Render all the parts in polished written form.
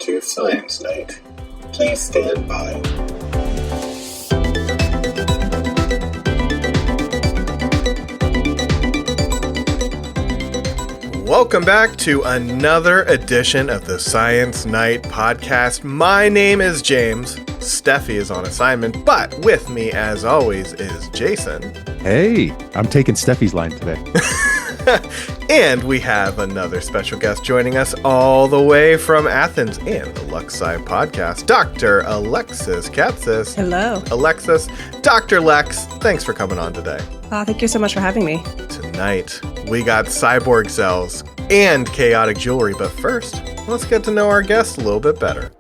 to Science Night. Please stand by. Welcome back to another edition of the Science Night podcast. My name is James. Steffi is on assignment, but with me, as always, is Jason. Hey, I'm taking Steffi's line today. And we have another special guest joining us all the way from Athens and the Luxesci podcast, Dr. Alexis Katsis. Hello. Alexis, Dr. Lex, thanks for coming on today. Thank you so much for having me. Tonight, we got cyborg cells and chaotic jewelry, but first, let's get to know our guest a little bit better.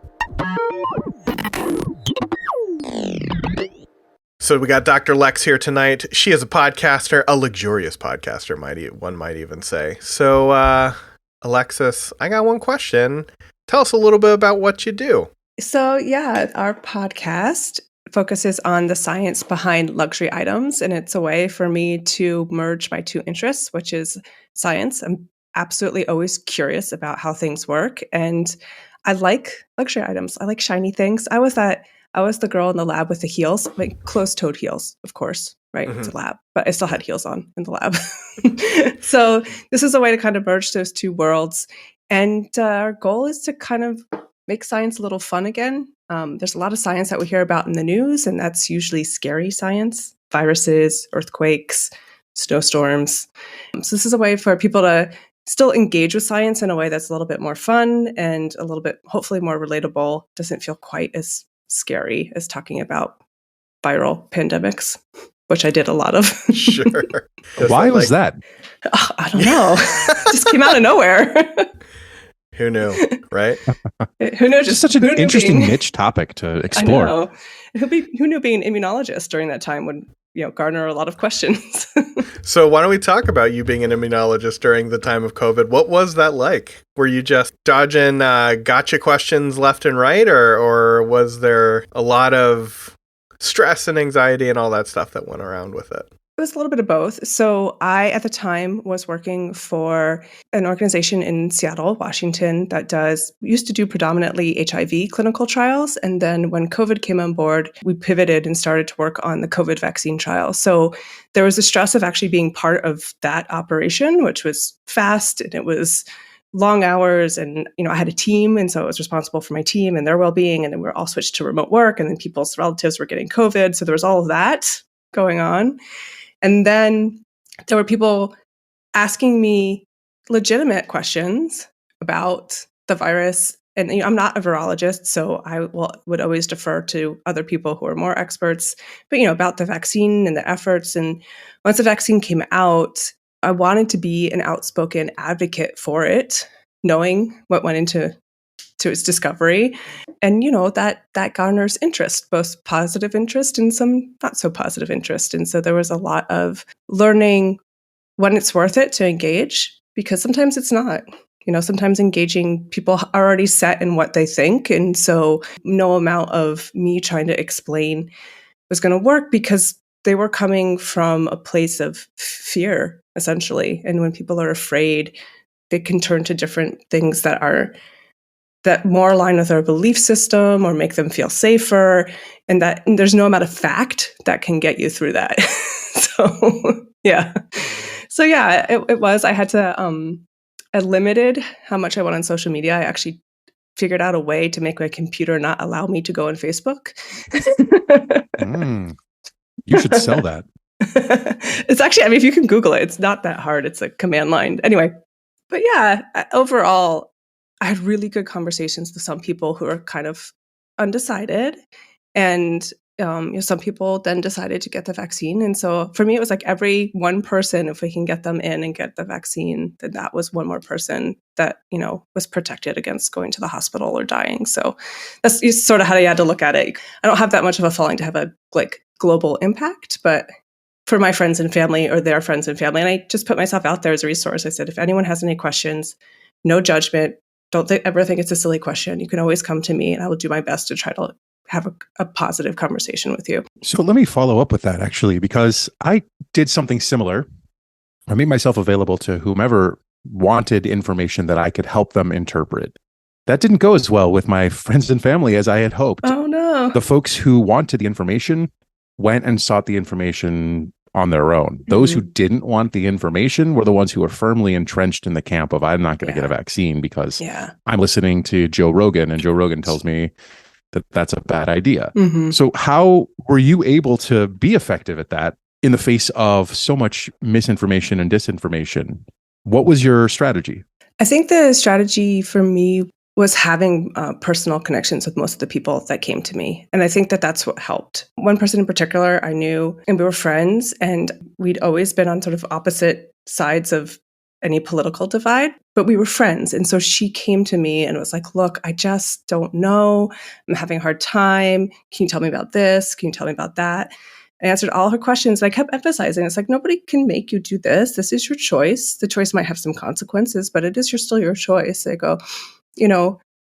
So we got Dr. Lex here tonight. She is a podcaster, a luxurious podcaster, one might even say. So, Alexis, I got one question. Tell us a little bit about what you do. So, yeah, our podcast focuses on the science behind luxury items, and it's a way for me to merge my two interests, which is science. I'm absolutely always curious about how things work, and I like luxury items. I like shiny things. I was the girl in the lab with the heels, like closed-toed heels, of course, right? Mm-hmm. It's a lab, but I still had heels on in the lab. So this is a way to kind of merge those two worlds. And our goal is to kind of make science a little fun again. There's a lot of science that we hear about in the news, and that's usually scary science, viruses, earthquakes, snowstorms. So this is a way for people to still engage with science in a way that's a little bit more fun and a little bit, hopefully, more relatable. Doesn't feel quite as scary as talking about viral pandemics, which I did a lot of. Sure. Why was that? I don't know. It just came out of nowhere. Who knew, right? Who knew? Just such an interesting niche topic to explore. I know. Who knew being an immunologist during that time would, garner a lot of questions. So why don't we talk about you being an immunologist during the time of COVID? What was that like? Were you just dodging gotcha questions left and right, or was there a lot of stress and anxiety and all that stuff that went around with it? It was a little bit of both. So I, at the time, was working for an organization in Seattle, Washington, that used to do predominantly HIV clinical trials. And then when COVID came on board, we pivoted and started to work on the COVID vaccine trial. So there was the stress of actually being part of that operation, which was fast and it was long hours. And, I had a team. And so I was responsible for my team and their well-being. And then we were all switched to remote work. And then people's relatives were getting COVID. So there was all of that going on. And then there were people asking me legitimate questions about the virus. And I'm not a virologist, so I would always defer to other people who are more experts, but about the vaccine and the efforts. And once the vaccine came out, I wanted to be an outspoken advocate for it, knowing what went into its discovery. And, that garners interest, both positive interest and some not so positive interest. And so there was a lot of learning when it's worth it to engage, because sometimes it's not. Sometimes engaging, people are already set in what they think. And so no amount of me trying to explain was going to work, because they were coming from a place of fear, essentially. And when people are afraid, they can turn to different things that more align with their belief system or make them feel safer. And there's no amount of fact that can get you through that. It was. I had to, I limited how much I went on social media. I actually figured out a way to make my computer not allow me to go on Facebook. You should sell that. It's actually, if you can Google it, it's not that hard. It's a command line. Anyway, but yeah, overall, I had really good conversations with some people who are kind of undecided. And some people then decided to get the vaccine. And so for me, it was like every one person, if we can get them in and get the vaccine, then that was one more person that, was protected against going to the hospital or dying. So that's sort of how you had to look at it. I don't have that much of a following to have a global impact, but for my friends and family or their friends and family, and I just put myself out there as a resource. I said, if anyone has any questions, no judgment, don't ever think it's a silly question. You can always come to me and I will do my best to try to have a positive conversation with you. So let me follow up with that, actually, because I did something similar. I made myself available to whomever wanted information that I could help them interpret. that didn't go as well with my friends and family as I had hoped. Oh no. The folks who wanted the information went and sought the information on their own. Those who didn't want the information were the ones who were firmly entrenched in the camp of, I'm not going to get a vaccine because I'm listening to Joe Rogan, and Joe Rogan tells me that that's a bad idea. So how were you able to be effective at that in the face of so much misinformation and disinformation? What was your strategy? I think the strategy for me was having personal connections with most of the people that came to me. And I think that that's what helped. One person in particular I knew, and we were friends, and we'd always been on sort of opposite sides of any political divide, but we were friends. And so she came to me and was like, look, I just don't know. I'm having a hard time. Can you tell me about this? Can you tell me about that? I answered all her questions. And I kept emphasizing, it's like, nobody can make you do this. This is your choice. The choice might have some consequences, but it is still your choice. I go,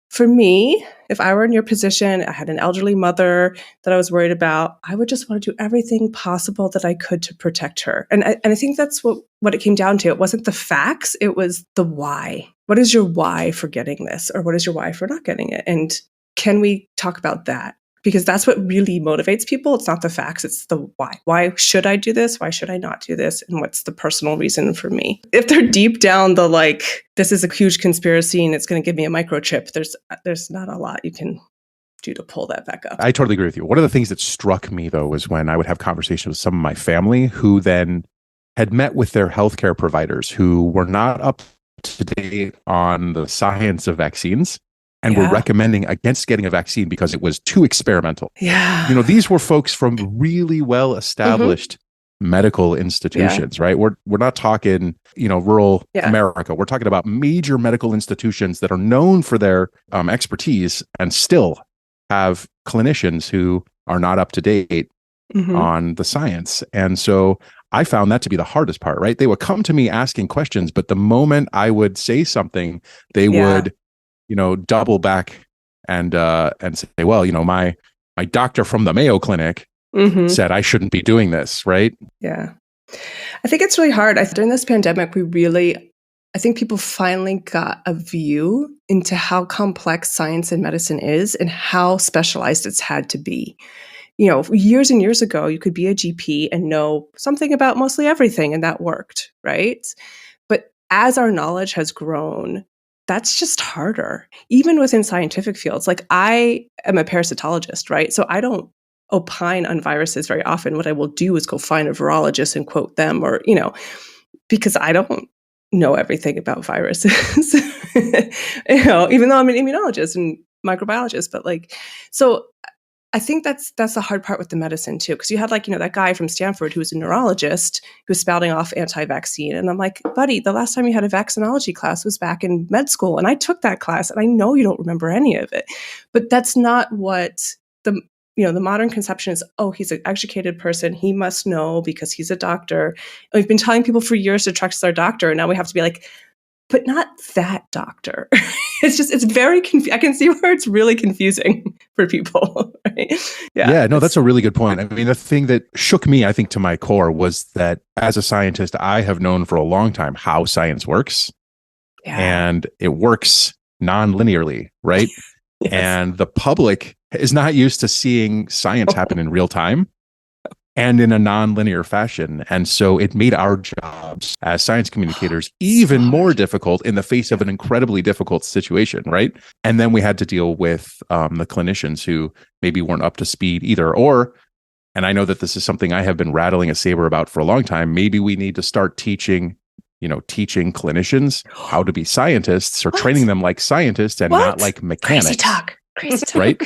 for me, if I were in your position, I had an elderly mother that I was worried about, I would just want to do everything possible that I could to protect her. And I think that's what it came down to. It wasn't the facts, it was the why. What is your why for getting this? Or what is your why for not getting it? And can we talk about that? Because that's what really motivates people. It's not the facts, it's the why. Why should I do this? Why should I not do this? And what's the personal reason for me? If they're deep down this is a huge conspiracy and it's going to give me a microchip, there's not a lot you can do to pull that back up. I totally agree with you. One of the things that struck me, though, was when I would have conversations with some of my family who then had met with their healthcare providers who were not up to date on the science of vaccines. And were recommending against getting a vaccine because it was too experimental. Yeah. These were folks from really well-established medical institutions, right? We're not talking, rural America. We're talking about major medical institutions that are known for their expertise and still have clinicians who are not up to date on the science. And so I found that to be the hardest part, right? They would come to me asking questions, but the moment I would say something, they would double back and say, well, my doctor from the Mayo Clinic said I shouldn't be doing this, right? Yeah. I think it's really hard. During this pandemic, I think people finally got a view into how complex science and medicine is and how specialized it's had to be. Years and years ago, you could be a GP and know something about mostly everything, and that worked, right? But as our knowledge has grown, that's just harder, even within scientific fields. Like, I am a parasitologist, right? So I don't opine on viruses very often. What I will do is go find a virologist and quote them, or, because I don't know everything about viruses, even though I'm an immunologist and microbiologist. But so I think that's the hard part with the medicine too, because you had that guy from Stanford who was a neurologist who was spouting off anti-vaccine, and I'm like, buddy, the last time you had a vaccinology class was back in med school, and I took that class, and I know you don't remember any of it, but that's not what the modern conception is. Oh, he's an educated person, he must know because he's a doctor. And we've been telling people for years to trust their doctor, and now we have to be like, but not that doctor. It's very I can see where it's really confusing for people. Right? Yeah, no, that's a really good point. I mean, the thing that shook me, I think, to my core was that as a scientist, I have known for a long time how science works. Yeah. And it works non-linearly, right? Yes. And the public is not used to seeing science happen in real time and in a non-linear fashion. And so it made our jobs as science communicators even more difficult in the face of an incredibly difficult situation, right? And then we had to deal with the clinicians who maybe weren't up to speed either. And I know that this is something I have been rattling a saber about for a long time, maybe we need to start teaching clinicians how to be scientists, or training them like scientists and not like mechanics. Crazy talk. Right?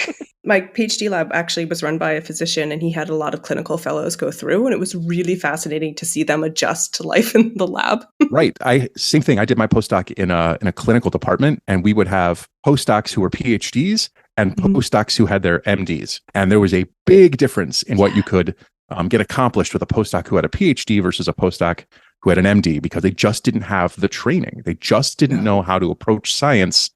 My PhD lab actually was run by a physician, and he had a lot of clinical fellows go through, and it was really fascinating to see them adjust to life in the lab. Right. Same thing. I did my postdoc in a clinical department, and we would have postdocs who were PhDs and postdocs who had their MDs. And there was a big difference in what you could get accomplished with a postdoc who had a PhD versus a postdoc who had an MD, because they just didn't have the training. They just didn't know how to approach science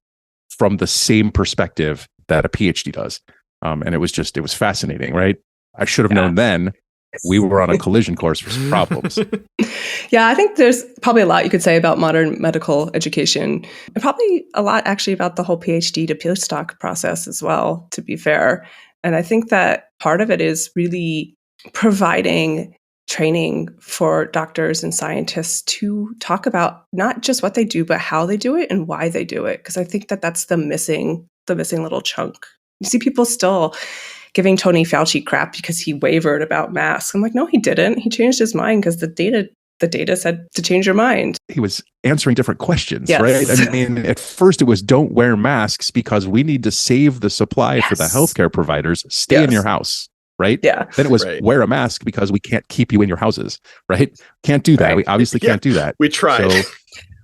from the same perspective that a PhD does. And it was fascinating, right? I should have known then we were on a collision course for some problems. Yeah, I think there's probably a lot you could say about modern medical education, and probably a lot actually about the whole PhD to postdoc process as well, to be fair. And I think that part of it is really providing training for doctors and scientists to talk about not just what they do, but how they do it and why they do it. Because I think that that's the missing little chunk. You see people still giving Tony Fauci crap because he wavered about masks. I'm like, no, he didn't. He changed his mind because the data said to change your mind. He was answering different questions, Yes. right? I mean, at first it was don't wear masks because we need to save the supply for the healthcare providers. Stay in your house, right? Yeah. Then it was wear a mask because we can't keep you in your houses, right? Can't do that. Right. We obviously can't do that. We tried. So,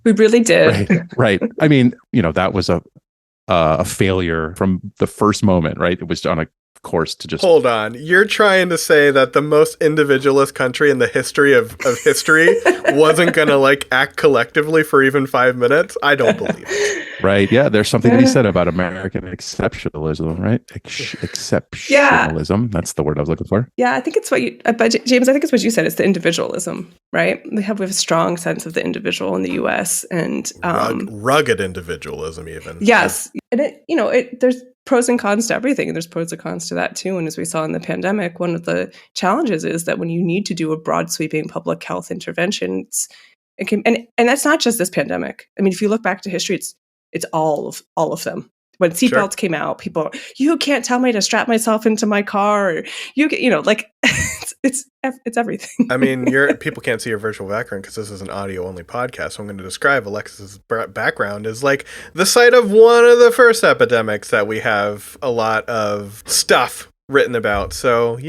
we really did. Right. I mean, that was a failure from the first moment, right? It was on a course to just hold on. You're trying to say that the most individualist country in the history of history wasn't going to act collectively for even 5 minutes? I don't believe it. Right. Yeah. There's something to be said about American exceptionalism, right? Exceptionalism. That's the word I was looking for. Yeah. I think it's what you, but James, I think it's what you said. It's the individualism, right? We have a strong sense of the individual in the US and rugged individualism even. Yes. And there's pros and cons to everything. And there's pros and cons to that too. And as we saw in the pandemic, one of the challenges is that when you need to do a broad sweeping public health intervention, and that's not just this pandemic. I mean, if you look back to history, it's all of them. When seatbelts came out, people, you can't tell me to strap myself into my car, or it's everything. I mean, people can't see your virtual background because this is an audio only podcast. So I'm going to describe Alexis's background as the site of one of the first epidemics that we have a lot of stuff written about. So,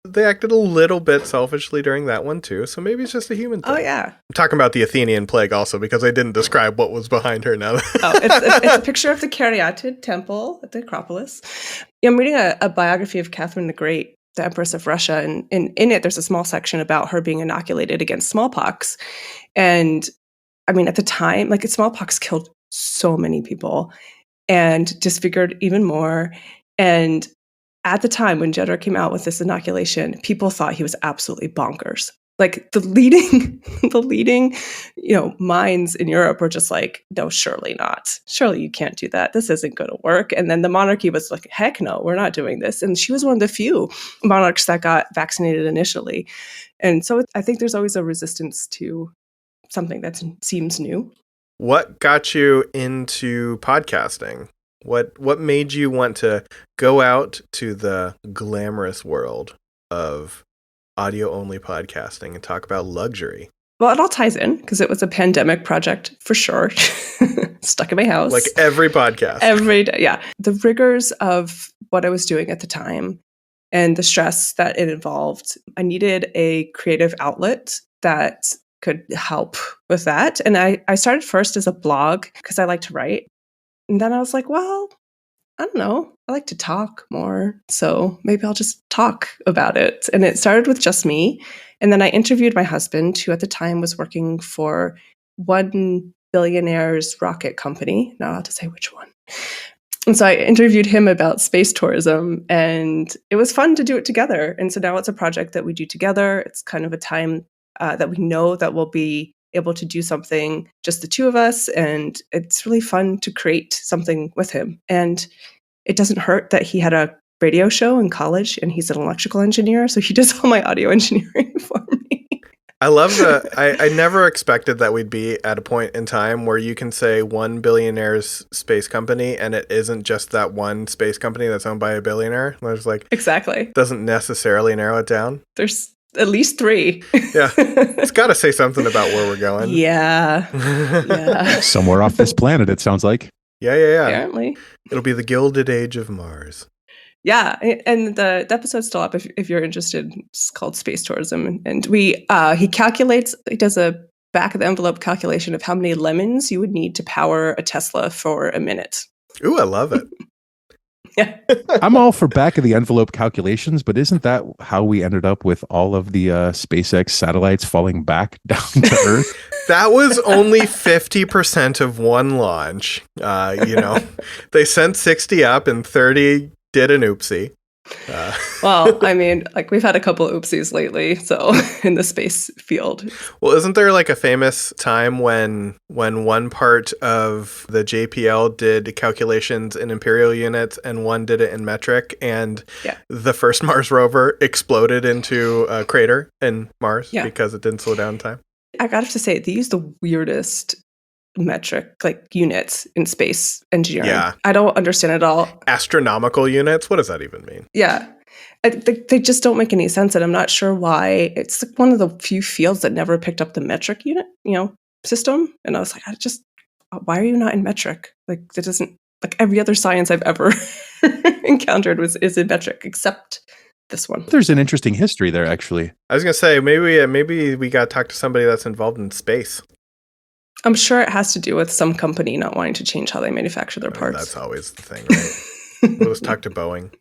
they acted a little bit selfishly during that one too. So maybe it's just a human thing. Oh yeah. I'm talking about the Athenian plague also because I didn't describe what was behind her now. It's a picture of the Caryatid temple at the Acropolis. I'm reading a biography of Catherine the Great, the Empress of Russia, and in it there's a small section about her being inoculated against smallpox. And I mean, at the time, smallpox killed so many people and disfigured even more. And at the time when Jenner came out with this inoculation, people thought he was absolutely bonkers. The leading, minds in Europe were just no, surely not. Surely you can't do that. This isn't going to work. And then the monarchy was like, heck no, we're not doing this. And she was one of the few monarchs that got vaccinated initially. And so I think there's always a resistance to something that seems new. What got you into podcasting? What made you want to go out to the glamorous world of audio-only podcasting and talk about luxury? Well, it all ties in because it was a pandemic project for sure. Stuck in my house. Like every podcast. Every day, yeah. The rigors of what I was doing at the time and the stress that it involved, I needed a creative outlet that could help with that. And I started first as a blog because I like to write. And then I was like, well, I don't know. I like to talk more. So maybe I'll just talk about it. And it started with just me. And then I interviewed my husband, who at the time was working for one billionaire's rocket company. Not allowed to say which one. And so I interviewed him about space tourism, and it was fun to do it together. And so now it's a project that we do together. It's kind of a time that we know that we'll be able to do something, just the two of us. And it's really fun to create something with him. And it doesn't hurt that he had a radio show in college and he's an electrical engineer. So he does all my audio engineering for me. I love I never expected that we'd be at a point in time where you can say one billionaire's space company and it isn't just that one space company that's owned by a billionaire. There's exactly. Doesn't necessarily narrow it down. There's at least 3. Yeah. It's got to say something about where we're going. Yeah. Somewhere off this planet, it sounds like. Yeah. Apparently. It'll be the Gilded Age of Mars. Yeah. And the episode's still up if you're interested. It's called Space Tourism. And he does a back of the envelope calculation of how many lemons you would need to power a Tesla for a minute. Ooh, I love it. Yeah. I'm all for back of the envelope calculations, but isn't that how we ended up with all of the SpaceX satellites falling back down to Earth? That was only 50% of one launch. They sent 60 up and 30 did an oopsie. Well, I mean, like we've had a couple oopsies lately, so in the space field. Well, isn't there like a famous time when one part of the JPL did calculations in imperial units and one did it in metric, and the first Mars rover exploded into a crater in Mars because it didn't slow down in time? I gotta have to say, they use the weirdest metric like units in space engineering. Yeah. I don't understand it all. Astronomical units? What does that even mean? Yeah. They just don't make any sense, and I'm not sure why. It's like one of the few fields that never picked up the metric unit, system. And I was like, why are you not in metric? Like, it doesn't, like every other science I've ever encountered is in metric, except this one. There's an interesting history there, actually. I was gonna say maybe we got to talk to somebody that's involved in space. I'm sure it has to do with some company not wanting to change how they manufacture their parts. That's always the thing, right? Let's talk to Boeing.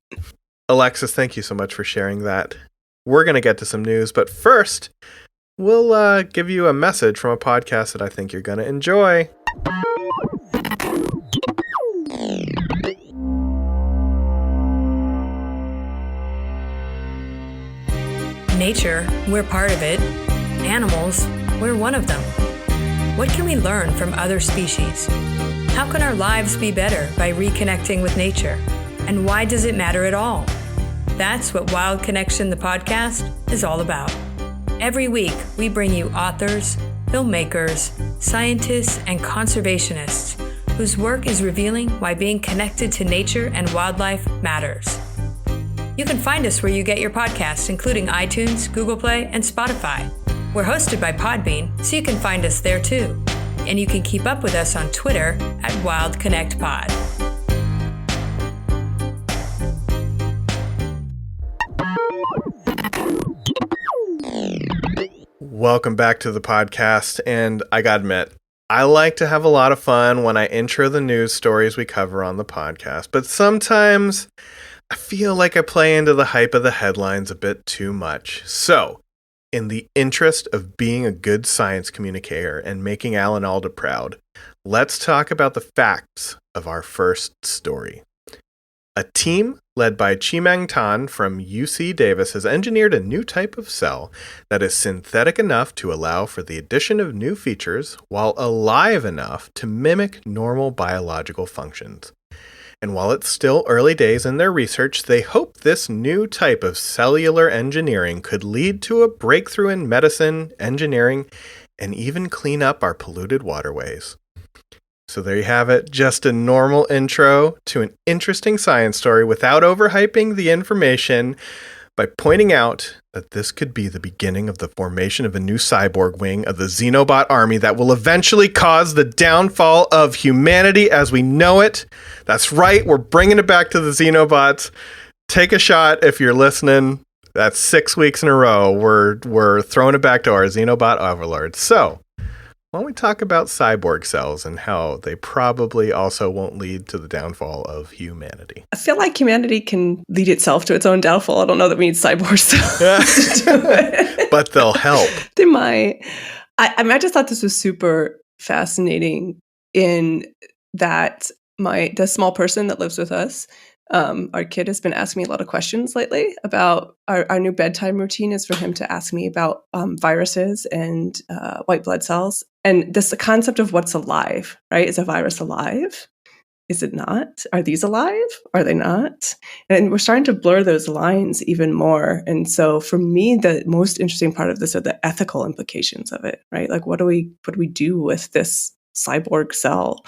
Alexis, thank you so much for sharing that. We're going to get to some news, but first, we'll give you a message from a podcast that I think you're going to enjoy. Nature, we're part of it. Animals, we're one of them. What can we learn from other species? How can our lives be better by reconnecting with nature? And why does it matter at all? That's what Wild Connection, the podcast, is all about. Every week, we bring you authors, filmmakers, scientists, and conservationists whose work is revealing why being connected to nature and wildlife matters. You can find us where you get your podcasts, including iTunes, Google Play, and Spotify. We're hosted by Podbean, so you can find us there too. And you can keep up with us on Twitter at WildConnectPod. Welcome back to the podcast, and I gotta admit, I like to have a lot of fun when I intro the news stories we cover on the podcast, but sometimes I feel like I play into the hype of the headlines a bit too much. So, in the interest of being a good science communicator and making Alan Alda proud, let's talk about the facts of our first story. A team led by Chimeng Tan from UC Davis has engineered a new type of cell that is synthetic enough to allow for the addition of new features while alive enough to mimic normal biological functions. And while it's still early days in their research, they hope this new type of cellular engineering could lead to a breakthrough in medicine, engineering, and even clean up our polluted waterways. So there you have it, just a normal intro to an interesting science story without overhyping the information, by pointing out that this could be the beginning of the formation of a new cyborg wing of the Xenobot army that will eventually cause the downfall of humanity as we know it. That's right, we're bringing it back to the Xenobots. Take a shot if you're listening. That's 6 weeks in a row. We're throwing it back to our Xenobot overlords. So, why don't we talk about cyborg cells and how they probably also won't lead to the downfall of humanity? I feel like humanity can lead itself to its own downfall. I don't know that we need cyborg cells to do it. But they'll help. They might. I just thought this was super fascinating in that the small person that lives with us, our kid has been asking me a lot of questions lately about our new bedtime routine is for him to ask me about viruses and white blood cells. And the concept of what's alive, right? Is a virus alive? Is it not? Are these alive? Are they not? And we're starting to blur those lines even more. And so for me, the most interesting part of this are the ethical implications of it, right? Like what do we do with this cyborg cell?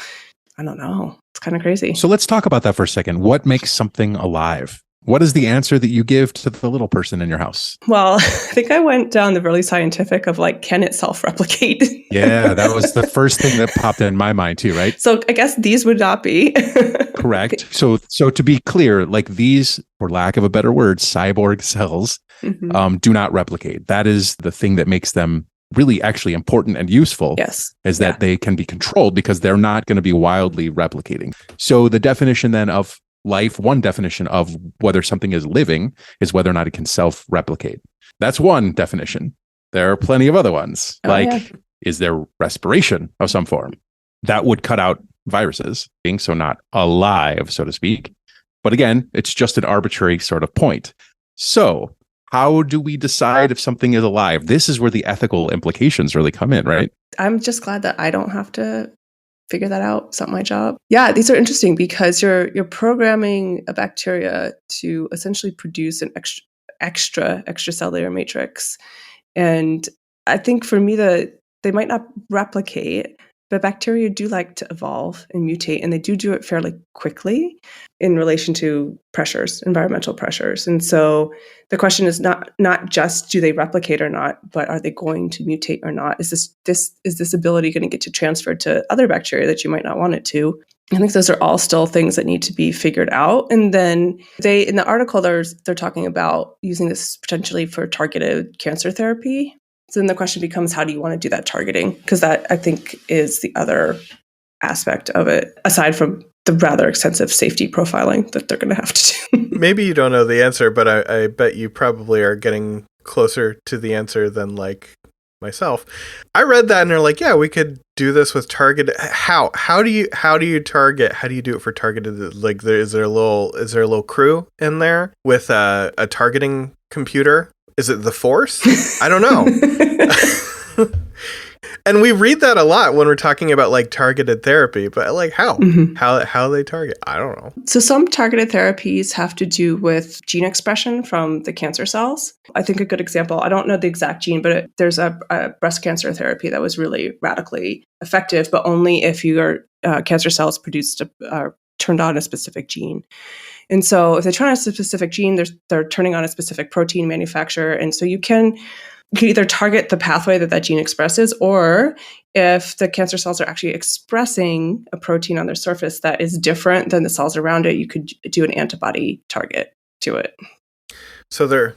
I don't know. It's kind of crazy. So let's talk about that for a second. What makes something alive? What is the answer that you give to the little person in your house? Well, I think I went down the really scientific of like, can it self-replicate? Yeah, that was the first thing that popped in my mind too, right? So I guess these would not be. Correct. So to be clear, like these, for lack of a better word, cyborg cells do not replicate. That is the thing that makes them really actually important and useful. Yes. Is that they can be controlled because they're not going to be wildly replicating. So the definition then of life, one definition of whether something is living is whether or not it can self-replicate. That's one definition. There are plenty of other ones. Is there respiration of some form? That would cut out viruses, being so not alive, so to speak. But again, it's just an arbitrary sort of point. So how do we decide if something is alive? This is where the ethical implications really come in, right? I'm just glad that I don't have to figure that out. It's not my job. Yeah, these are interesting because you're programming a bacteria to essentially produce an extracellular matrix. And I think for me, they might not replicate, but bacteria do like to evolve and mutate, and they do it fairly quickly in relation to pressures, environmental pressures. And so the question is not just do they replicate or not, but are they going to mutate or not? Is this ability going to get to transfer to other bacteria that you might not want it to? I think those are all still things that need to be figured out. And then in the article, they're talking about using this potentially for targeted cancer therapy. So then the question becomes, how do you want to do that targeting? Because that, I think, is the other aspect of it, aside from the rather extensive safety profiling that they're going to have to do. Maybe you don't know the answer, but I bet you probably are getting closer to the answer than like myself. I read that and they're like, yeah, we could do this with targeted. How do you target? How do you do it for targeted? Like, is there a little crew in there with a targeting computer? Is it the Force? I don't know. And we read that a lot when we're talking about like targeted therapy, but like how they target, I don't know. So some targeted therapies have to do with gene expression from the cancer cells. I think a good example, I don't know the exact gene, but there's a breast cancer therapy that was really radically effective, but only if your cancer cells turned on a specific gene. And so if they turn on a specific gene, they're turning on a specific protein manufacturer. And so you can either target the pathway that gene expresses, or if the cancer cells are actually expressing a protein on their surface that is different than the cells around it, you could do an antibody target to it. So they're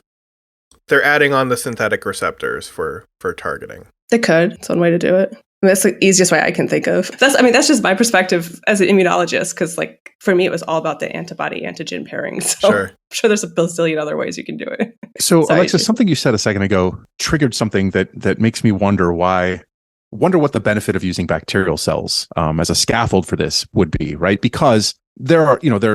adding on the synthetic receptors for targeting. They could. It's one way to do it. That's the easiest way I can think of. That's just my perspective as an immunologist, because like for me, it was all about the antibody-antigen pairing. So sure. I'm sure there's a bazillion other ways you can do it. So Alexis, something you said a second ago triggered something that makes me wonder what the benefit of using bacterial cells as a scaffold for this would be, right? Because there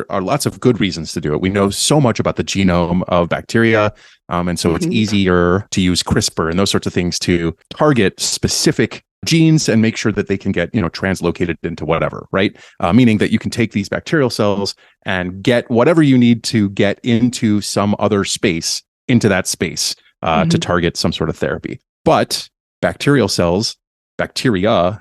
are lots of good reasons to do it. We know so much about the genome of bacteria, and so it's easier to use CRISPR and those sorts of things to target specific genes and make sure that they can get translocated into whatever, right? Meaning that you can take these bacterial cells and get whatever you need to get into some other space, into that space to target some sort of therapy. But bacteria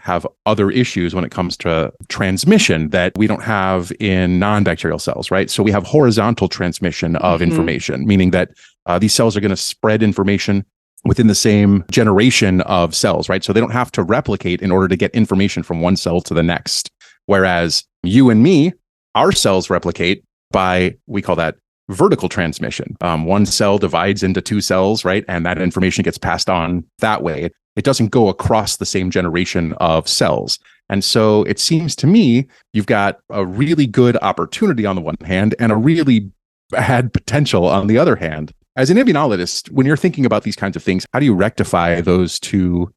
have other issues when it comes to transmission that we don't have in non-bacterial cells, right? So we have horizontal transmission of information, meaning that these cells are going to spread information within the same generation of cells, right? So they don't have to replicate in order to get information from one cell to the next. Whereas you and me, our cells replicate by, we call that vertical transmission. One cell divides into two cells, right? And that information gets passed on that way. It doesn't go across the same generation of cells. And so it seems to me you've got a really good opportunity on the one hand and a really bad potential on the other hand. As an immunologist, when you're thinking about these kinds of things, how do you rectify those two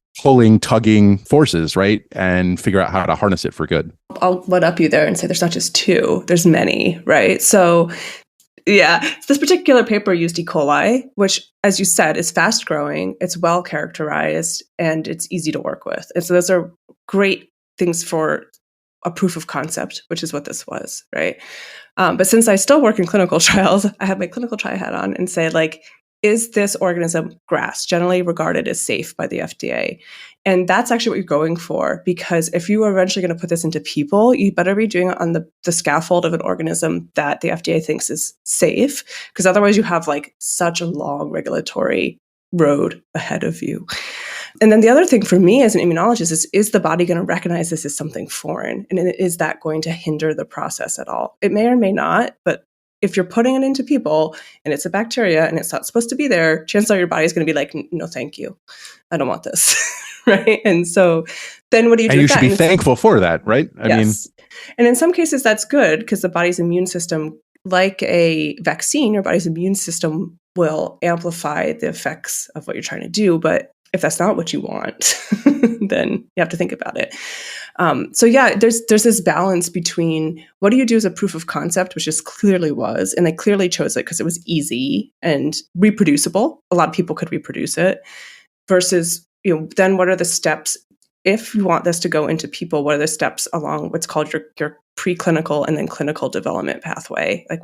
tugging forces, right? And figure out how to harness it for good? I'll one up you there and say there's not just two, there's many, right? So yeah, this particular paper used E. coli, which, as you said, is fast growing, it's well characterized, and it's easy to work with. And so those are great things for a proof of concept, which is what this was, right? But since I still work in clinical trials, I have my clinical trial hat on and say, like, is this organism GRAS, generally regarded as safe by the FDA? And that's actually what you're going for, because if you are eventually going to put this into people, you better be doing it on the scaffold of an organism that the FDA thinks is safe, because otherwise you have like such a long regulatory road ahead of you. And then the other thing for me as an immunologist is the body going to recognize this as something foreign? And is that going to hinder the process at all? It may or may not, but if you're putting it into people and it's a bacteria and it's not supposed to be there, chances are your body's going to be like, no, thank you. I don't want this. Right. And so then what do you do? And you should be thankful for that, right? I mean, and in some cases that's good, because the body's immune system, like a vaccine, your body's immune system will amplify the effects of what you're trying to do. But If that's not what you want, then you have to think about it. So yeah, there's this balance between what do you do as a proof of concept, which just clearly was, and they clearly chose it because it was easy and reproducible. A lot of people could reproduce it, versus, then what are the steps? If you want this to go into people, what are the steps along what's called your preclinical and then clinical development pathway? Like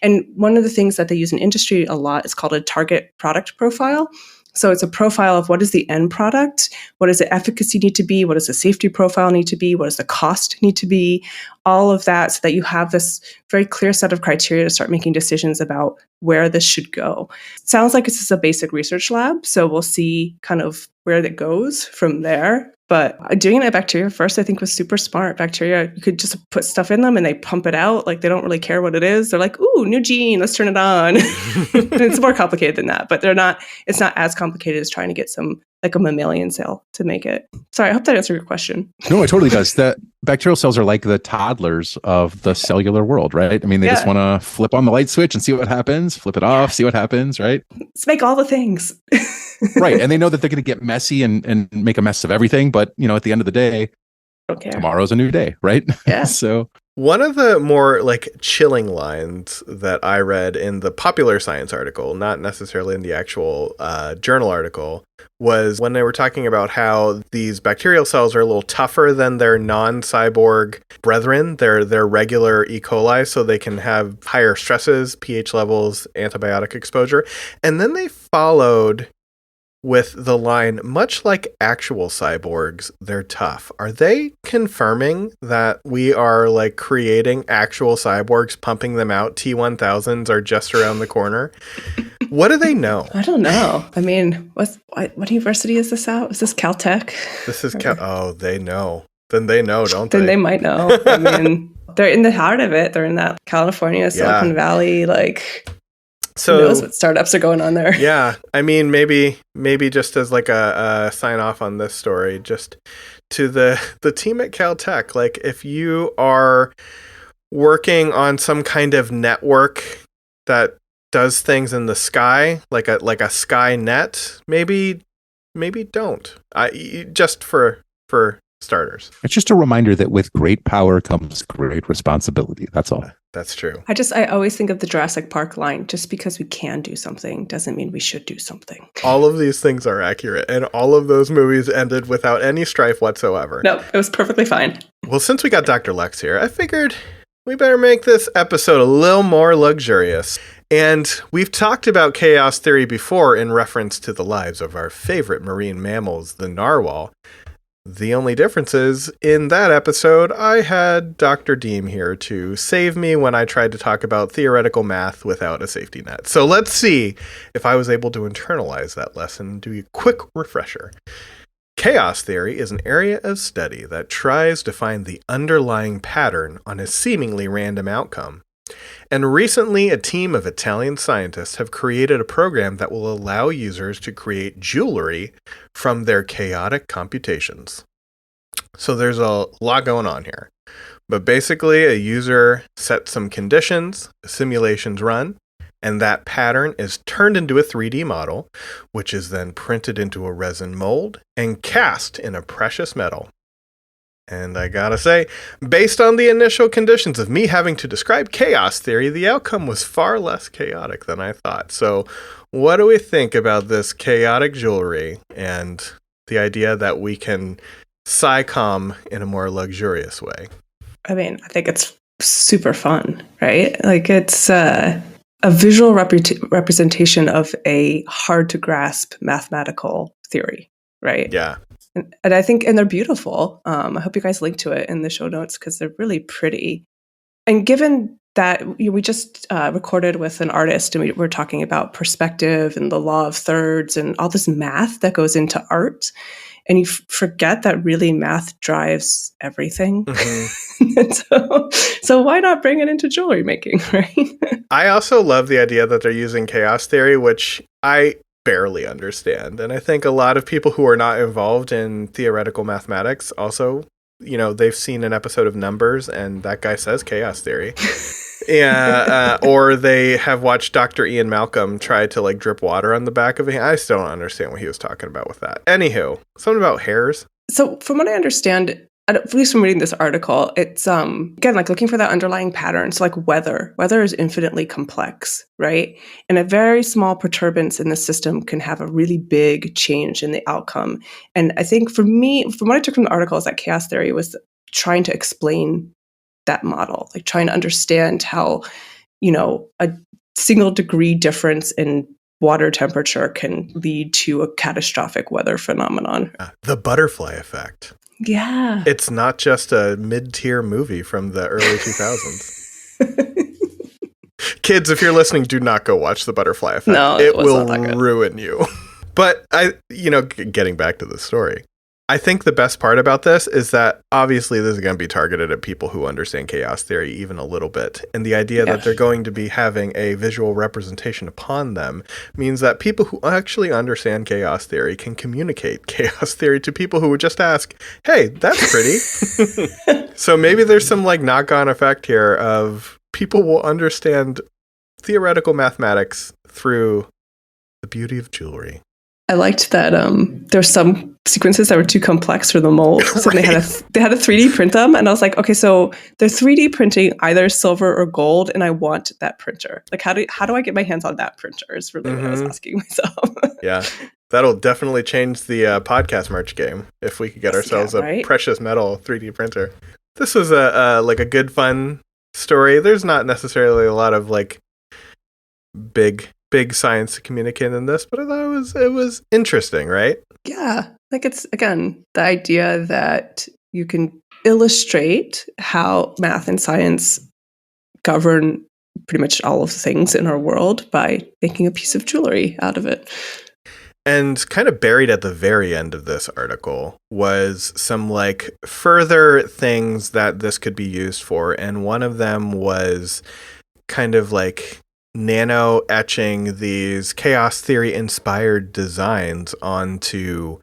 and one of the things that they use in industry a lot is called a target product profile. So it's a profile of what is the end product, what does the efficacy need to be, what does the safety profile need to be, what does the cost need to be, all of that, so that you have this very clear set of criteria to start making decisions about where this should go. It sounds like it's just a basic research lab, so we'll see kind of where that goes from there. But doing it at bacteria first, I think, was super smart. Bacteria, you could just put stuff in them and they pump it out. Like, they don't really care what it is. They're like, ooh, new gene, let's turn it on. It's more complicated than that, but it's not as complicated as trying to get like a mammalian cell to make it. Sorry, I hope that answered your question. No, it totally does. The bacterial cells are like the toddlers of the cellular world, right? I mean, they just want to flip on the light switch and see what happens, flip it off, see what happens, right? Let's make all the things. Right. And they know that they're going to get messy and make a mess of everything. But, at the end of the day, tomorrow's a new day, right? Yeah. So one of the more like chilling lines that I read in the Popular Science article, not necessarily in the actual journal article, was when they were talking about how these bacterial cells are a little tougher than their non-cyborg brethren, their regular E. coli, so they can have higher stresses, pH levels, antibiotic exposure. And then they followed with the line, much like actual cyborgs, they're tough. Are they confirming that we are like creating actual cyborgs, pumping them out? T1000s are just around the corner. What do they know? I don't know. I mean, what university is this out? Is this Caltech? This is they know. Then they know, don't they? Then they might know. I mean, they're in the heart of it. They're in that California, Silicon Valley, like... So who knows what startups are going on there? Yeah. I mean, maybe just as like a sign off on this story, just to the team at Caltech, like if you are working on some kind of network that does things in the sky, like a sky net, maybe don't. Just for starters. It's just a reminder that with great power comes great responsibility. That's all. That's true. I always think of the Jurassic Park line, just because we can do something doesn't mean we should do something. All of these things are accurate, and all of those movies ended without any strife whatsoever. No, it was perfectly fine. Well, since we got Dr. Lex here, I figured we better make this episode a little more luxurious. And we've talked about chaos theory before in reference to the lives of our favorite marine mammals, the narwhal. The only difference is, in that episode, I had Dr. Deem here to save me when I tried to talk about theoretical math without a safety net. So let's see if I was able to internalize that lesson and do a quick refresher. Chaos theory is an area of study that tries to find the underlying pattern on a seemingly random outcome. And recently, a team of Italian scientists have created a program that will allow users to create jewelry from their chaotic computations. So there's a lot going on here. But basically, a user sets some conditions, simulations run, and that pattern is turned into a 3D model, which is then printed into a resin mold and cast in a precious metal. And I gotta say, based on the initial conditions of me having to describe chaos theory, the outcome was far less chaotic than I thought. So what do we think about this chaotic jewelry and the idea that we can SciComm in a more luxurious way? I mean, I think it's super fun, right? Like, it's a visual representation of a hard to grasp mathematical theory, right? Yeah. And I think, and they're beautiful. I hope you guys link to it in the show notes because they're really pretty. And given that we just recorded with an artist and we're talking about perspective and the law of thirds and all this math that goes into art, and you forget that really math drives everything. Mm-hmm. so why not bring it into jewelry making, right? I also love the idea that they're using chaos theory, which I barely understand. And I think a lot of people who are not involved in theoretical mathematics also, they've seen an episode of Numbers and that guy says chaos theory. Yeah, or they have watched Dr. Ian Malcolm try to like drip water on the back of it. I still don't understand what he was talking about with that. Anywho, something about hairs. So from what I understand, at least from reading this article, it's again like looking for that underlying pattern. So like weather is infinitely complex, right? And a very small perturbance in the system can have a really big change in the outcome. And I think for me, from what I took from the article, is that chaos theory was trying to explain that model, like trying to understand how, a single degree difference in water temperature can lead to a catastrophic weather phenomenon. The butterfly effect. Yeah. It's not just a mid-tier movie from the early 2000s. Kids, if you're listening, do not go watch The Butterfly Effect. No, it will ruin you. But getting back to the story, I think the best part about this is that obviously this is going to be targeted at people who understand chaos theory even a little bit. And the idea that they're going to be having a visual representation upon them means that people who actually understand chaos theory can communicate chaos theory to people who would just ask, hey, that's pretty. So maybe there's some like knock-on effect here of people will understand theoretical mathematics through the beauty of jewelry. I liked that there's some sequences that were too complex for the mold. So Right. they had to 3D print them. And I was like, okay, so they're 3D printing either silver or gold, and I want that printer. Like, how do I get my hands on that printer is really what I was asking myself. Yeah, that'll definitely change the podcast merch game if we could get ourselves a precious metal 3D printer. This was a good, fun story. There's not necessarily a lot of like big science to communicate in this, but I thought it was interesting, right? Yeah. Like it's, again, the idea that you can illustrate how math and science govern pretty much all of the things in our world by making a piece of jewelry out of it. And kind of buried at the very end of this article was some like further things that this could be used for. And one of them was kind of like nano etching these chaos theory inspired designs onto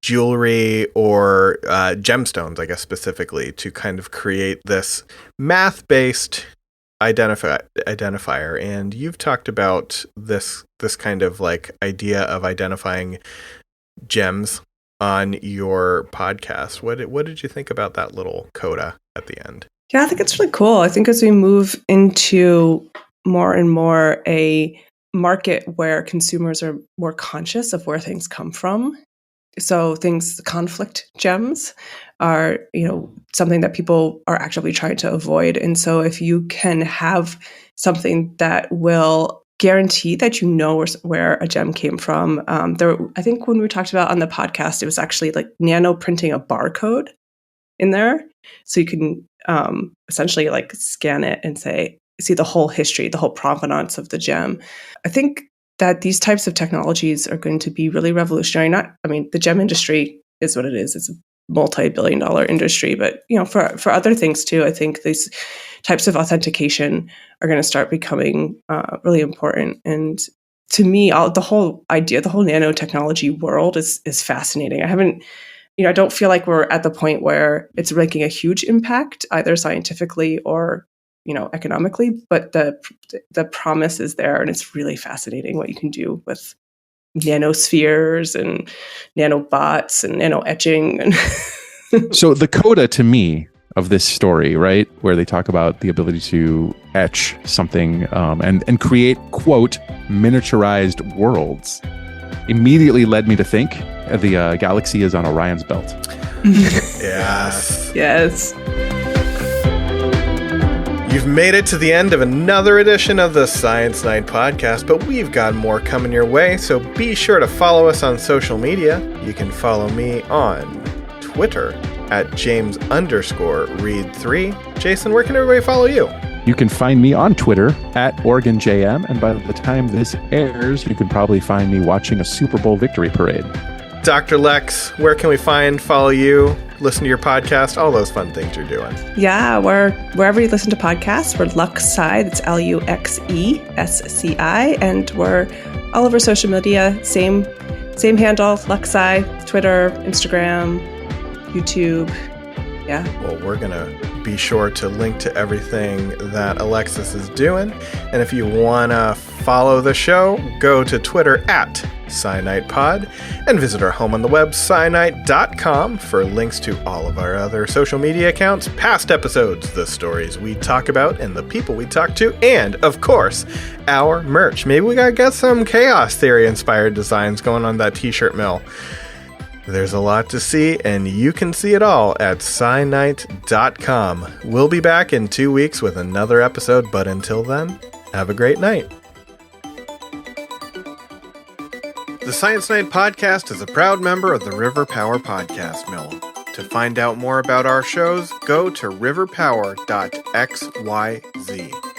jewelry or gemstones, I guess specifically, to kind of create this math-based identifier. And you've talked about this kind of like idea of identifying gems on your podcast. What did you think about that little coda at the end? Yeah, I think it's really cool. I think as we move into more and more a market where consumers are more conscious of where things come from. So conflict gems are, something that people are actively trying to avoid. And so if you can have something that will guarantee that you know where a gem came from, I think when we talked about on the podcast, it was actually like nano printing a barcode in there. So you can essentially like scan it and see the whole history, the whole provenance of the gem. I think that these types of technologies are going to be really revolutionary. The gem industry is what it is. It's a multi-billion-dollar industry, but for other things too, I think these types of authentication are going to start becoming really important. And to me, the whole nanotechnology world is fascinating. I don't feel like we're at the point where it's making a huge impact either scientifically or economically, but the promise is there, and it's really fascinating what you can do with nanospheres and nanobots and nano etching. So the coda to me of this story, right, where they talk about the ability to etch something and create, quote, miniaturized worlds, immediately led me to think the galaxy is on Orion's belt. Yes. You've made it to the end of another edition of the Science Night podcast, but we've got more coming your way, so be sure to follow us on social media. You can follow me on Twitter at James_Reed3. Jason, where can everybody follow you? You can find me on Twitter at OregonJM, and by the time this airs, you can probably find me watching a Super Bowl victory parade. Dr. Lex, where can we follow you, listen to your podcast, all those fun things you're doing? Yeah, wherever you listen to podcasts, we're Luxesci, that's Luxesci, and we're all over social media, same handle, Luxesci, Twitter, Instagram, YouTube. Yeah. Well, we're going to be sure to link to everything that Alexis is doing. And if you want to follow the show, go to Twitter at CyanitePod and visit our home on the web, cyanite.com, for links to all of our other social media accounts, past episodes, the stories we talk about, and the people we talk to, and, of course, our merch. Maybe we gotta get some chaos theory-inspired designs going on that t-shirt mill. There's a lot to see, and you can see it all at cyanite.com. We'll be back in 2 weeks with another episode, but until then, have a great night. The Science Night Podcast is a proud member of the River Power Podcast Mill. To find out more about our shows, go to riverpower.xyz.